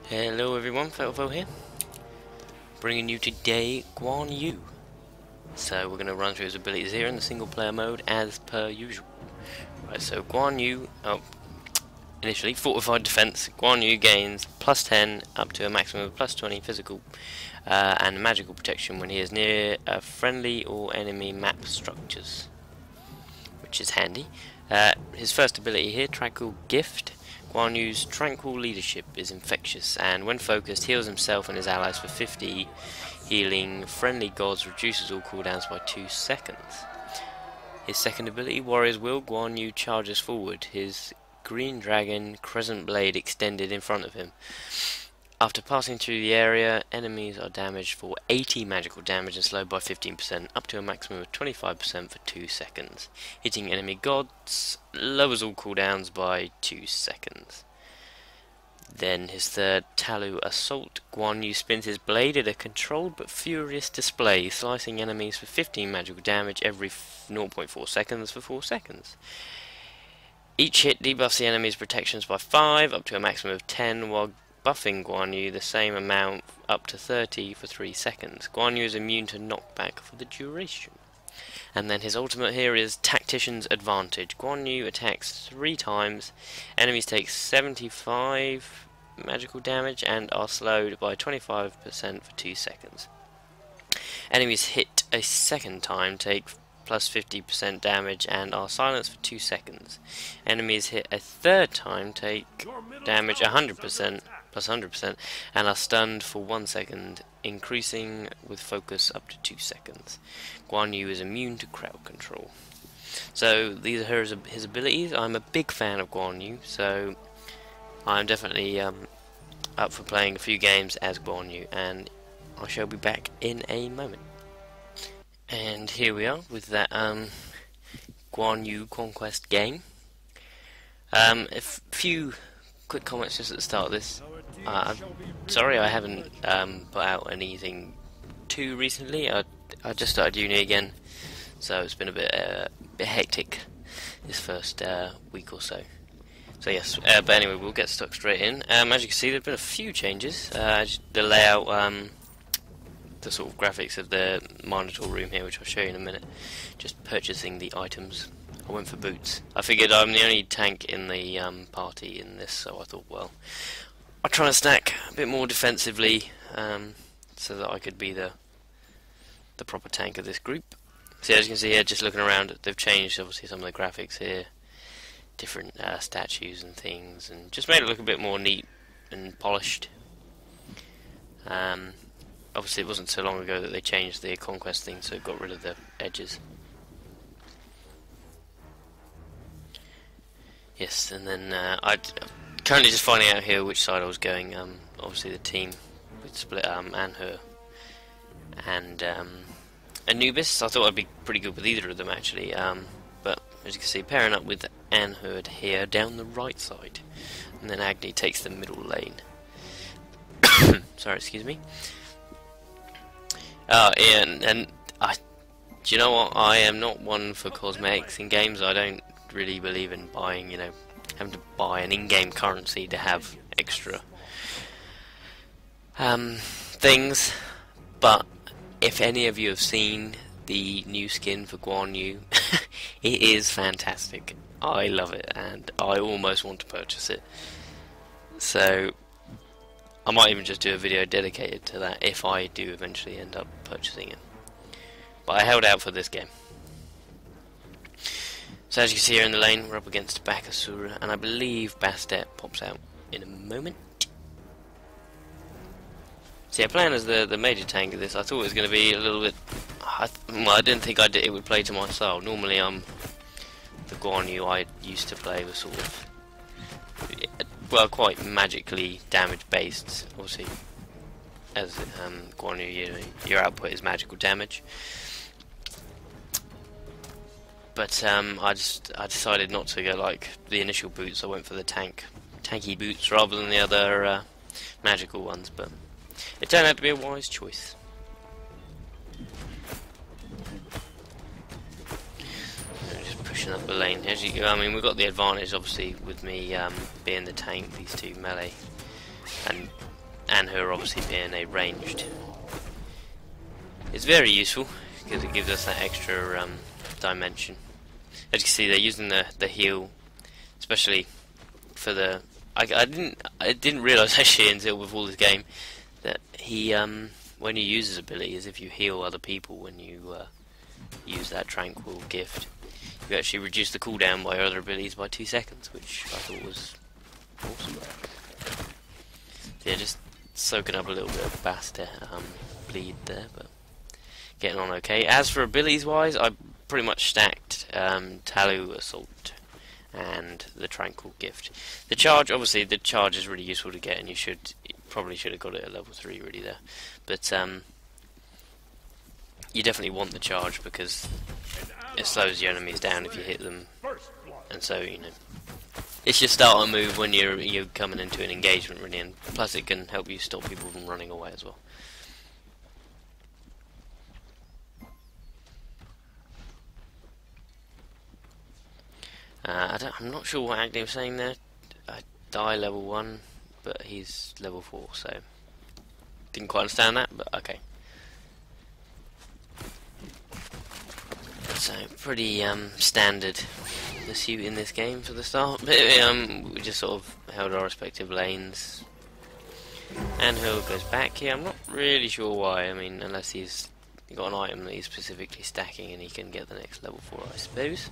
Hello everyone, Fatalfoe here, bringing you today Guan Yu. So we're going to run through his abilities here in the single player mode as per usual. Right, so Guan Yu, initially fortified defense. Guan Yu gains plus 10 up to a maximum of plus 20 physical and magical protection when he is near friendly or enemy map structures, which is handy. His first ability here, Tranquil Gift. Guan Yu's tranquil leadership is infectious, and when focused, heals himself and his allies for 50, healing friendly gods reduces all cooldowns by 2 seconds. His second ability, Warrior's Will. Guan Yu charges forward, his green dragon crescent blade extended in front of him. After passing through the area, enemies are damaged for 80 magical damage and slowed by 15%, up to a maximum of 25% for 2 seconds. Hitting enemy gods lowers all cooldowns by 2 seconds. Then his third, Talu Assault. Guan Yu spins his blade at a controlled but furious display, slicing enemies for 15 magical damage every 0.4 seconds for 4 seconds. Each hit debuffs the enemy's protections by 5, up to a maximum of 10, while buffing Guan Yu the same amount up to 30 for 3 seconds. Guan Yu is immune to knockback for the duration. And then his ultimate here is Tactician's Advantage. Guan Yu attacks 3 times, enemies take 75 magical damage and are slowed by 25% for 2 seconds. Enemies hit a second time take plus 50% damage and are silenced for 2 seconds. Enemies hit a third time take damage 100% plus 100% and are stunned for 1 second, increasing with focus up to 2 seconds. Guan Yu is immune to crowd control. So these are his abilities. I'm a big fan of Guan Yu, so I'm definitely up for playing a few games as Guan Yu, and I shall be back in a moment. And here we are with that Guan Yu Conquest game. A few quick comments just at the start of this. I'm sorry I haven't put out anything too recently. I just started uni again, so it's been a bit hectic this first week or so. So yes, but anyway, we'll get stuck straight in. As you can see, there've been a few changes. The layout, the sort of graphics of the monitor room here, which I'll show you in a minute. Just purchasing the items. I went for boots. I figured I'm the only tank in the party in this, so I thought, well, I'll try and stack a bit more defensively, so that I could be the proper tank of this group. So as you can see here, just looking around, they've changed obviously some of the graphics here, different statues and things, and just made it look a bit more neat and polished. Obviously it wasn't so long ago that they changed the conquest thing, so it got rid of the edges. Yes, and then I'm currently just finding out here which side I was going. Obviously the team with split Anhur and Anubis. I thought I'd be pretty good with either of them actually, but as you can see, pairing up with Anhur here down the right side, and then Agni takes the middle lane. Sorry, excuse me. Yeah, and do you know what? I am not one for cosmetics in games. I don't really believe in buying, having to buy an in-game currency to have extra things. But if any of you have seen the new skin for Guan Yu, it is fantastic. I love it, and I almost want to purchase it. So I might even just do a video dedicated to that if I do eventually end up purchasing it. But I held out for this game. So as you can see here in the lane, we're up against Bakasura, and I believe Bastet pops out in a moment. So yeah, playing as the major tank of this, I thought it was going to be a little bit... well, I didn't think it would play to my style. Normally the Guan Yu I used to play was sort of... well, quite magically damage based. Obviously, as Guan Yu, your output is magical damage. But I decided not to go like the initial boots. I went for the tanky boots rather than the other magical ones. But it turned out to be a wise choice. Just pushing up the lane. As you, I mean, we've got the advantage obviously with me being the tank. These two melee and and her obviously being a ranged. It's very useful because it gives us that extra dimension. As you can see, they're using the heal, especially for the. I didn't realise actually until before this game that he when you use his ability is if you heal other people when you use that tranquil gift, you actually reduce the cooldown by other abilities by 2 seconds, which I thought was awesome. So yeah, just soaking up a little bit of Basta bleed there, but getting on okay. As for abilities wise, I pretty much stacked Talu Assault and the Tranquil Gift. The charge, obviously, the charge is really useful to get, and you probably should have got it at level 3 really there. But you definitely want the charge because it slows your enemies down if you hit them, and so you know it's your starter move when you're coming into an engagement really, and plus it can help you stop people from running away as well. I'm not sure what Agni was saying there. I die level 1, but he's level 4, so didn't quite understand that, but okay. So pretty standard pursuit in this game for the start. But we just sort of held our respective lanes. And Hill goes back here. I'm not really sure why. I mean, unless he's got an item that he's specifically stacking and he can get the next level 4, I suppose.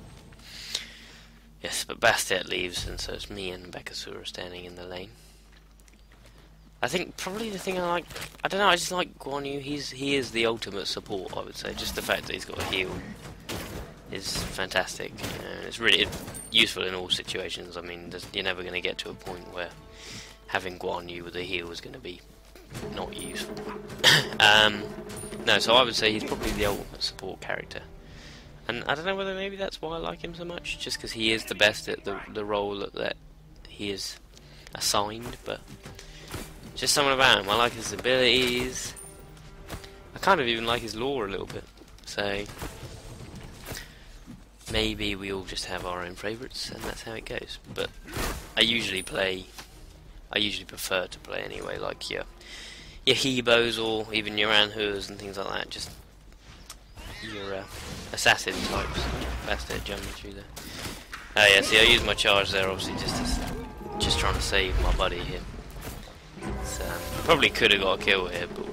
Yes, but Bastet leaves, and so it's me and Bakasura standing in the lane. I think probably the thing I don't know, I just like Guan Yu. He is the ultimate support, I would say. Just the fact that he's got a heal is fantastic. It's really useful in all situations. I mean, you're never going to get to a point where having Guan Yu with a heal is going to be not useful. No, so I would say he's probably the ultimate support character. And I don't know whether maybe that's why I like him so much, just because he is the best at the role that he is assigned, but just something about him. I like his abilities. I kind of even like his lore a little bit. So maybe we all just have our own favourites, and that's how it goes. But I usually prefer to play anyway, like your Hebos or even your Anhurs and things like that. Just your assassin types, best at jumping through there. Yeah, see, I used my charge there, obviously, just trying to save my buddy here. So, probably could have got a kill here, but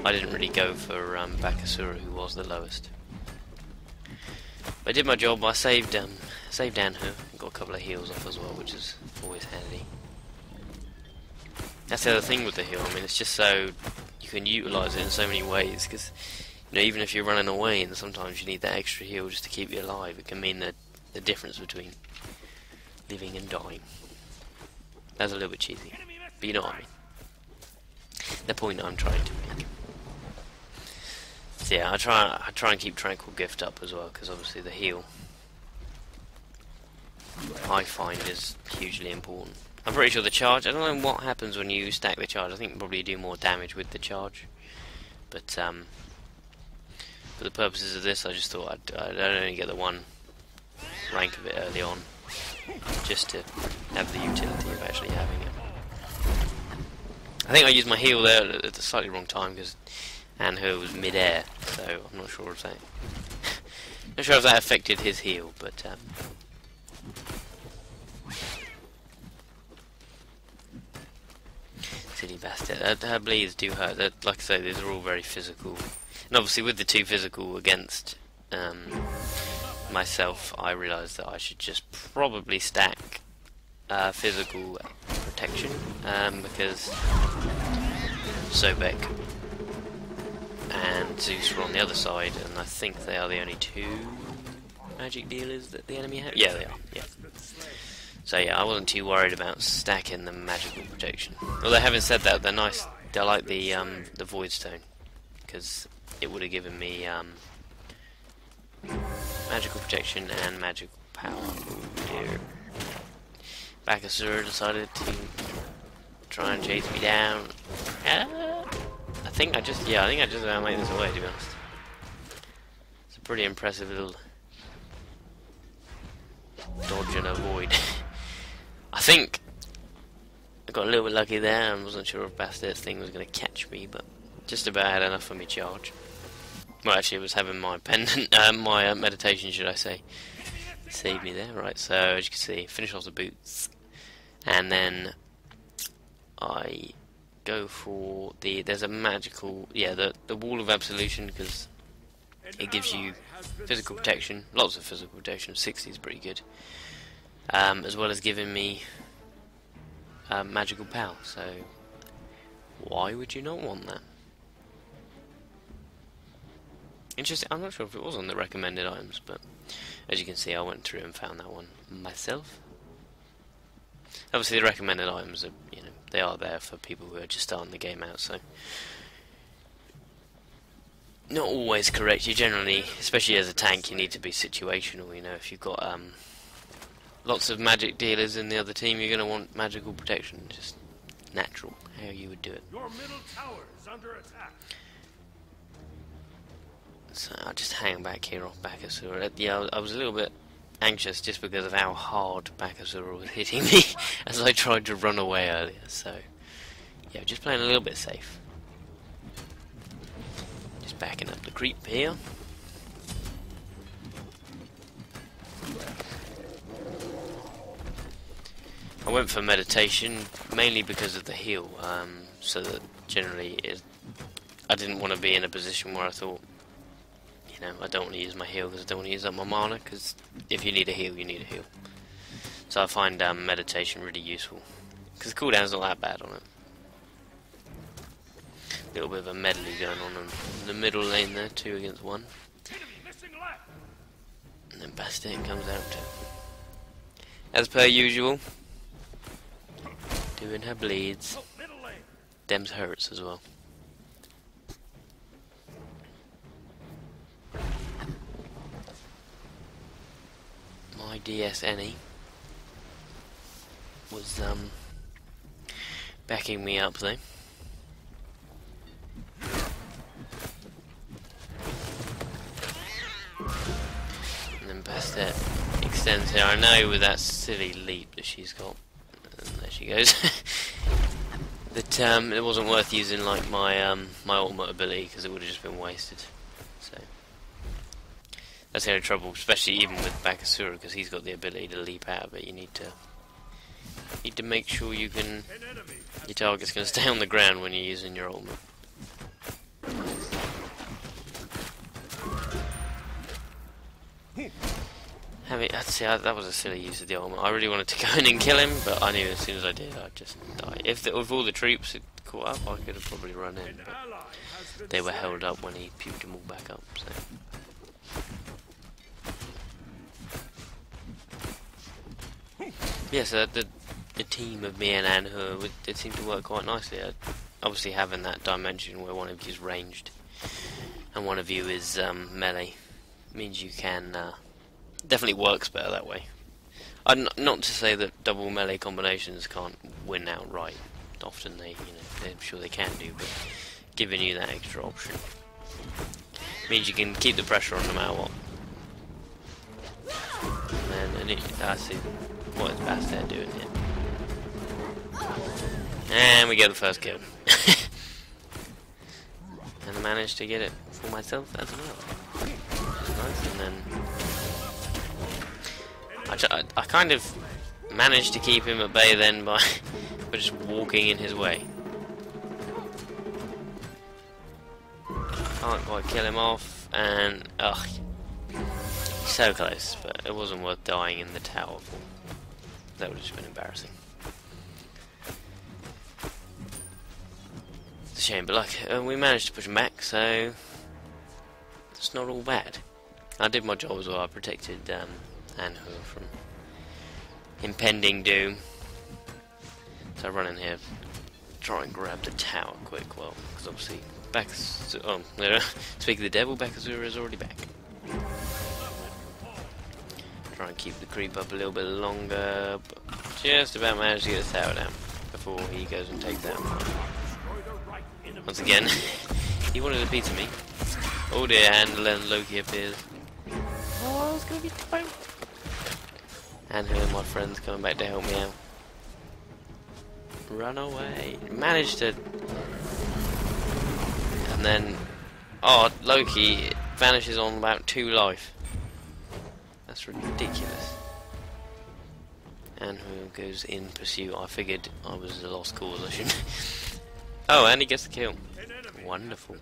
I didn't really go for Bakasura, who was the lowest. But I did my job. I saved Anhu, got a couple of heals off as well, which is always handy. That's the other thing with the heal. I mean, it's just so you can utilise it in so many ways, because you know, even if you're running away and sometimes you need that extra heal just to keep you alive, it can mean the difference between living and dying. That's a little bit cheesy, but you know what I mean. The point I'm trying to make. So yeah, I try and keep Tranquil Gift up as well, because obviously the heal I find is hugely important. I'm pretty sure the charge, I don't know what happens when you stack the charge. I think you probably do more damage with the charge, but for the purposes of this, I just thought I'd only get the one rank of it early on, just to have the utility of actually having it. I think I used my heal there at the slightly wrong time, because Anhu was mid-air, so I'm not sure if that affected his heal, but silly bastard. Her bleeds do hurt. Like I say, these are all very physical. And obviously with the 2 physical against myself, I realised that I should just probably stack physical protection, because Sobek and Zeus were on the other side, and I think they are the only 2 magic dealers that the enemy have. Yeah, they are. Yeah. So yeah, I wasn't too worried about stacking the magical protection. Although having said that, they're nice. I like the Void Stone, because it would have given me magical protection and magical power. Oh dear. Bakasura decided to try and chase me down. I think I just about made this away, to be honest. It's a pretty impressive little dodge and avoid. I think I got a little bit lucky there and wasn't sure if Bastards thing was going to catch me, but just about had enough for me charge. Well, actually, it was having my pendant, my meditation, should I say, saved me there. Right, so as you can see, finish off the boots, and then I go for there's a magical, the Wall of Absolution, because it gives you physical protection, lots of physical protection, 60 is pretty good, as well as giving me magical power, so why would you not want that? Interesting, I'm not sure if it was on the recommended items, but as you can see I went through and found that one myself. Obviously the recommended items are, they are there for people who are just starting the game out, so not always correct. You generally, especially as a tank, you need to be situational, if you've got lots of magic dealers in the other team, you're going to want magical protection. Just natural, how you would do it. Your middle tower is under attack. So I'll just hang back here off Bakasura. Yeah, I was a little bit anxious just because of how hard Bakasura was hitting me as I tried to run away earlier. So yeah, just playing a little bit safe. Just backing up the creep here. I went for meditation mainly because of the heal, so that generally I didn't want to be in a position where I thought, I don't want to use my heal because I don't want to use up my mana, because if you need a heal, you need a heal. So I find meditation really useful, because the cooldown's not that bad on it. A little bit of a medley going on in the middle lane there, 2 against 1. And then Bastet comes out as per usual, doing her bleeds. Dem's hurts as well. My DSNE was backing me up though. And then Bastet extends here. I know with that silly leap that she's got, and there she goes, that it wasn't worth using like my my ultimate ability, because it would have just been wasted. So that's the only trouble, especially even with Bakasura, because he's got the ability to leap out of it. You need to make sure your target's going to stay on the ground when you're using your ultimate. That was a silly use of the ultimate. I really wanted to go in and kill him, but I knew as soon as I did, I'd just die. If all the troops had caught up, I could have probably run in, but they were held up when he puked them all back up. So. Yeah, so the team of me and Anhu, it seemed to work quite nicely. Obviously having that dimension where one of you is ranged and one of you is melee means you can definitely works better that way. Not to say that double melee combinations can't win outright. Often I'm sure they can do, but giving you that extra option means you can keep the pressure on no matter what. I see what is Bastet doing here. And we get the first kill. And I managed to get it for myself as well. Nice, and then I kind of managed to keep him at bay then by just walking in his way. Can't quite kill him off, and so close, but it wasn't worth dying in the tower for. That would have just been embarrassing. It's a shame, but we managed to push him back, so it's not all bad. I did my job as well. I protected Anhu from impending doom. So I run in here, try and grab the tower quick. Well, because obviously speak of the devil, Bakasura is already back. Try and keep the creep up a little bit longer, but just about managed to get the tower down before he goes and takes down. Once again, he wanted to beat me. Oh dear, and then Loki appears. Oh, it's gonna be fine. And who are my friends coming back to help me out? Run away. Managed to... And then... Oh, Loki vanishes on about 2 life. That's ridiculous. And who goes in pursuit? I figured I was a lost cause, I shouldn't. Oh, and he gets the kill. Wonderful.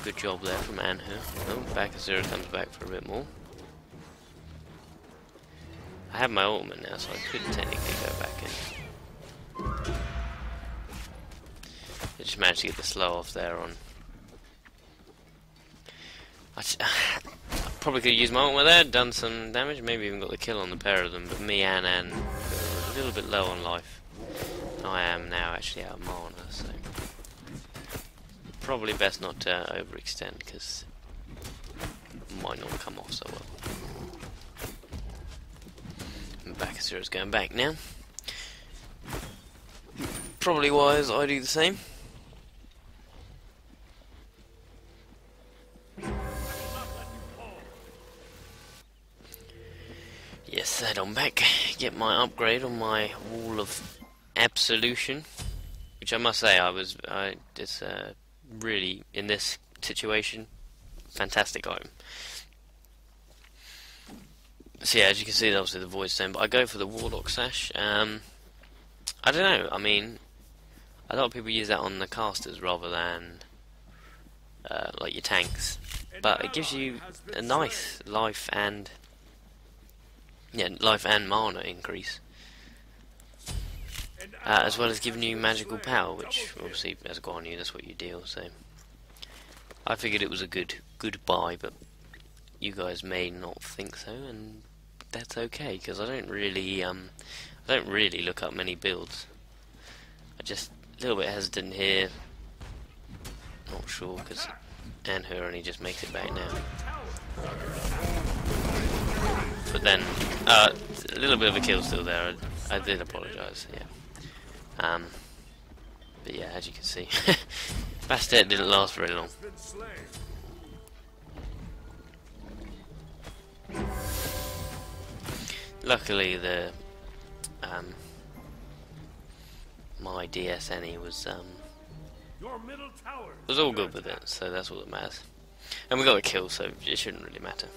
Good job there from Anhu. Oh, Bakazura comes back for a bit more. I have my ultimate now, so I could technically go back in. I just managed to get the slow off there on. I probably could have used my ultimate there, done some damage, maybe even got the kill on the pair of them, but me and Anne were a little bit low on life. I am now actually out of mana, so probably best not to overextend, because it might not come off so well. And Bakazura's going back now. Probably wise I do the same. Yes, head on back, get my upgrade on my Wall of Absolution, which I must say it's really, in this situation, fantastic item. So yeah, as you can see, obviously the Void Stone, but I go for the Warlock Sash. I don't know, I mean, a lot of people use that on the casters rather than like your tanks, but it gives you a nice life and mana increase, as well as giving you magical power, which obviously as Guan Yu, that's what you deal. So I figured it was a good buy, but you guys may not think so, and that's okay, because I don't really look up many builds. I just a little bit hesitant here, not sure, because Anhu only just makes it back now. But then, a little bit of a kill still there. I did apologise, yeah. But yeah, as you can see, Bastet didn't last very long. Luckily, my DSNE was all good with it, so that's all that matters. And we got a kill, so it shouldn't really matter.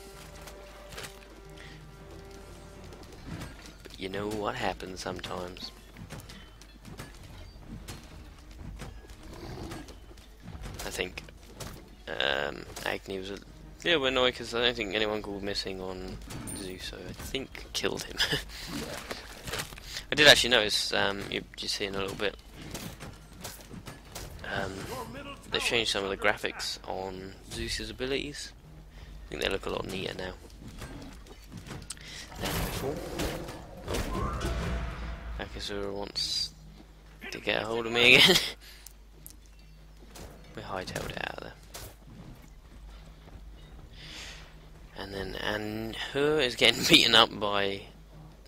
But you know what happens sometimes. I think Agni was a little bit annoyed because I don't think anyone called missing on Zeus, so I think killed him. I did actually notice, you see in a little bit, they've changed some of the graphics on Zeus's abilities. I think they look a lot neater now than before. Bakazura wants to get a hold of me again. We hightailed it out of there. And then Anhu is getting beaten up by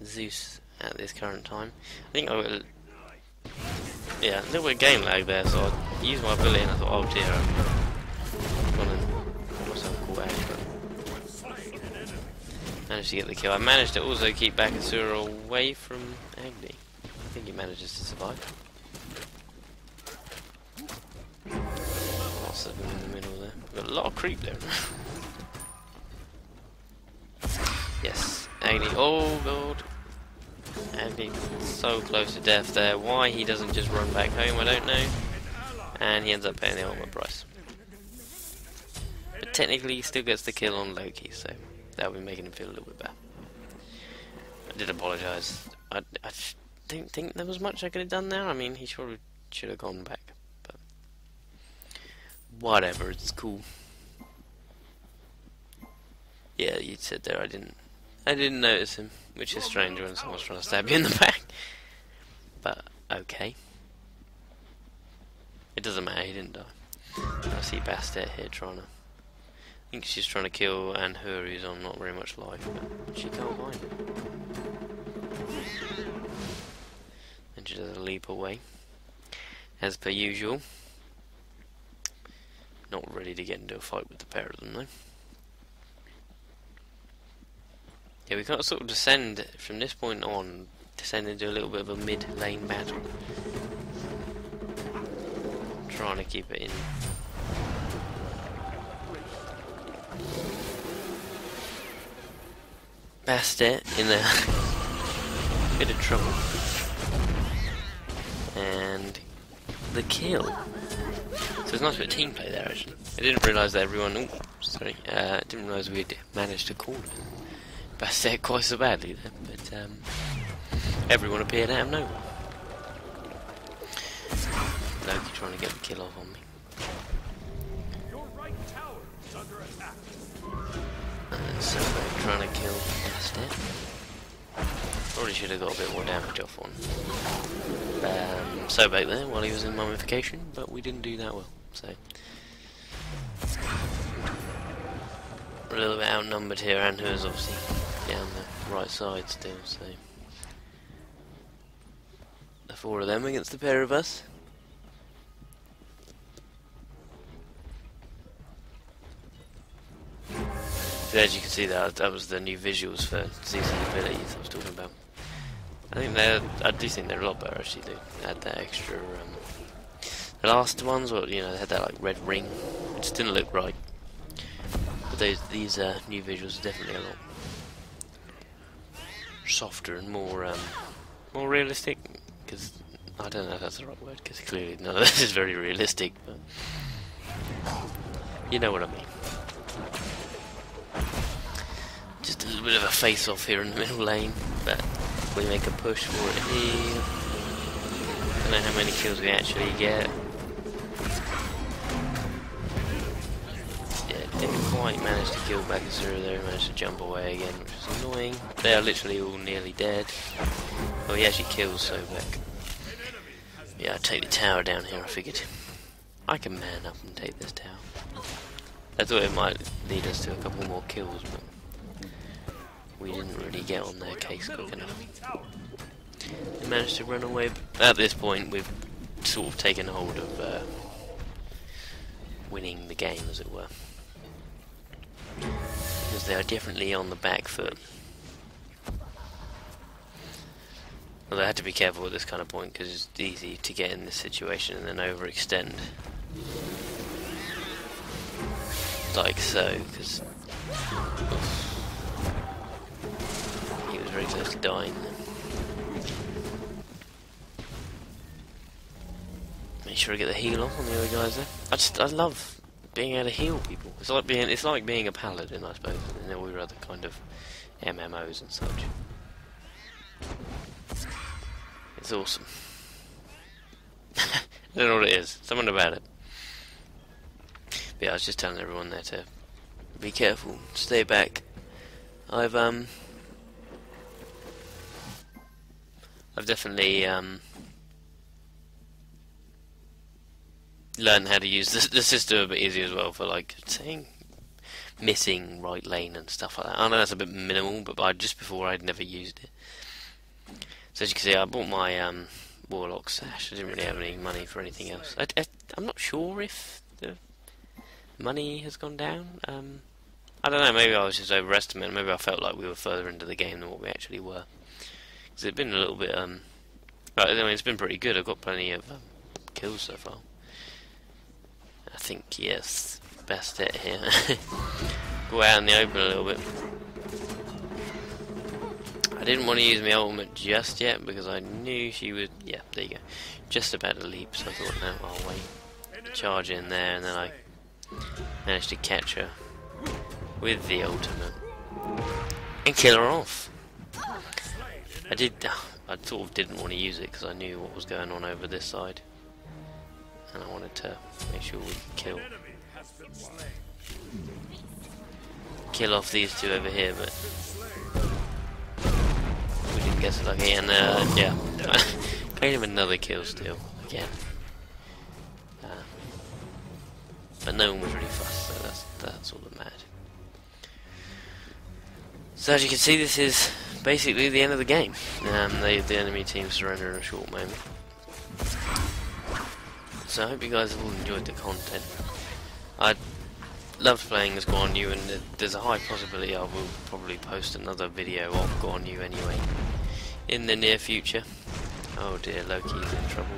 Zeus at this current time. I think I will. Yeah, a little bit of game lag there, so I used my ability and I thought, oh dear, I'm gonna get myself caught out. But managed to get the kill. I managed to also keep Bakazura away from Agni. I think he manages to survive. Lots of them in the middle there. We've got a lot of creep there. Yes, Agni. Oh god. Agni so close to death there. Why he doesn't just run back home, I don't know. And he ends up paying the ultimate price. But technically he still gets the kill on Loki, so that'll be making him feel a little bit bad. I did apologise. I don't think there was much I could have done there. I mean, he probably should have gone back, but whatever, it's cool. Yeah, you said there I didn't notice him, which is strange when someone's trying to stab you in the back. But okay. It doesn't matter, he didn't die. I see Bastet here trying to... I think she's trying to kill Anhu, who's on not very much life, but she can't find him. And she does a leap away. As per usual. Not ready to get into a fight with the pair of them though. Yeah, we can't sort of descend from this point on descend into a little bit of a mid-lane battle. Trying to keep it in. Bastet in a bit of trouble. And the kill. So it's nice bit of team play there actually. I didn't realise that everyone didn't realise we'd managed to call it Bastet quite so badly then, but everyone appeared out of nowhere. Loki trying to get the kill off on me. Your right tower is under attack. And so trying to kill Bastet. Probably should have got a bit more damage off on Sobek there while he was in mummification, but we didn't do that well, so we're a little bit outnumbered here, and who's obviously down the right side still, so the four of them against the pair of us. So as you can see, that was the new visuals for CC abilities I was talking about. I do think they're a lot better actually. They had that extra. The last ones, or they had that like red ring, which didn't look right. But these new visuals are definitely a lot softer and more realistic. Because I don't know if that's the right word. Because clearly none of this is very realistic, but you know what I mean. Just a little bit of a face-off here in the middle lane, but we make a push for it here. Don't know how many kills we actually get. Yeah, didn't quite manage to kill Bakasura there. Managed to jump away again, which is annoying. They are literally all nearly dead. Oh, he actually kills Sobek. Yeah, I'd take the tower down here. I figured I can man up and take this tower. I thought it might lead us to a couple more kills, but we didn't really get on their case quick enough. They managed to run away, but at this point we've sort of taken hold of winning the game, as it were. Because they are definitely on the back foot. Although I had to be careful at this kind of point, because it's easy to get in this situation and then overextend. Like so, because he was very close to dying there. Make sure I get the heal off on the other guys there. I love being able to heal people. It's like being a paladin, I suppose, in all your other kind of MMOs and such. It's awesome. I don't know what it is. Something about it. But yeah, I was just telling everyone there to be careful, stay back. I've definitely learned how to use the system a bit easier as well, for like saying missing right lane and stuff like that. I know that's a bit minimal, but just before I'd never used it. So as you can see, I bought my Warlock Sash. I didn't really have any money for anything else. I'm not sure if the money has gone down. I don't know, maybe I was just overestimating. Maybe I felt like we were further into the game than what we actually were. Because it's been a little bit, I mean, it's been pretty good. I've got plenty of kills so far. I think, yes, best hit here. Go out in the open a little bit. I didn't want to use my ultimate just yet because I knew she would, yeah, there you go, just about to leap, so I thought, no, I'll wait, charge in there, and then I managed to catch her with the ultimate and kill her off. I sort of didn't want to use it because I knew what was going on over this side, and I wanted to make sure we could kill off these two over here, but we didn't get so lucky, and yeah, gave him another kill steal again. But no one was really fussed, so that's all that mattered. So as you can see, this is basically the end of the game. The enemy team surrender in a short moment. So I hope you guys have all enjoyed the content. I loved playing as Guan Yu, and there's a high possibility I will probably post another video of Guan Yu anyway in the near future. Oh dear, Loki's in trouble.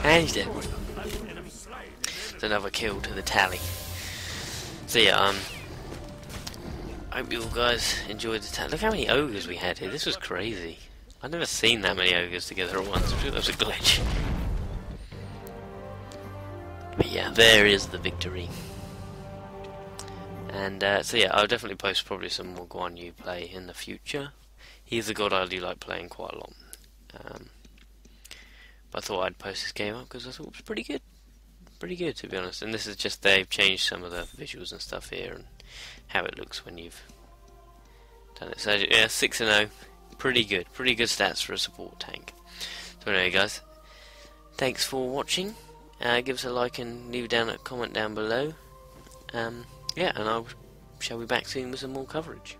And he's dead. It's another kill to the tally. So yeah, I hope you all guys enjoyed the Look how many ogres we had here. This was crazy. I've never seen that many ogres together at once. That was a glitch. But yeah, there is the victory. And so yeah, I'll definitely post probably some more Guan Yu play in the future. He's a god I do like playing quite a lot. But I thought I'd post this game up because I thought it was pretty good. Pretty good, to be honest. And this is just, they've changed some of the visuals and stuff here and how it looks when you've done it. So yeah, 6-0. Pretty good. Pretty good stats for a support tank. So anyway guys, thanks for watching. Give us a like and leave down a comment down below. Yeah, and I shall be back soon with some more coverage.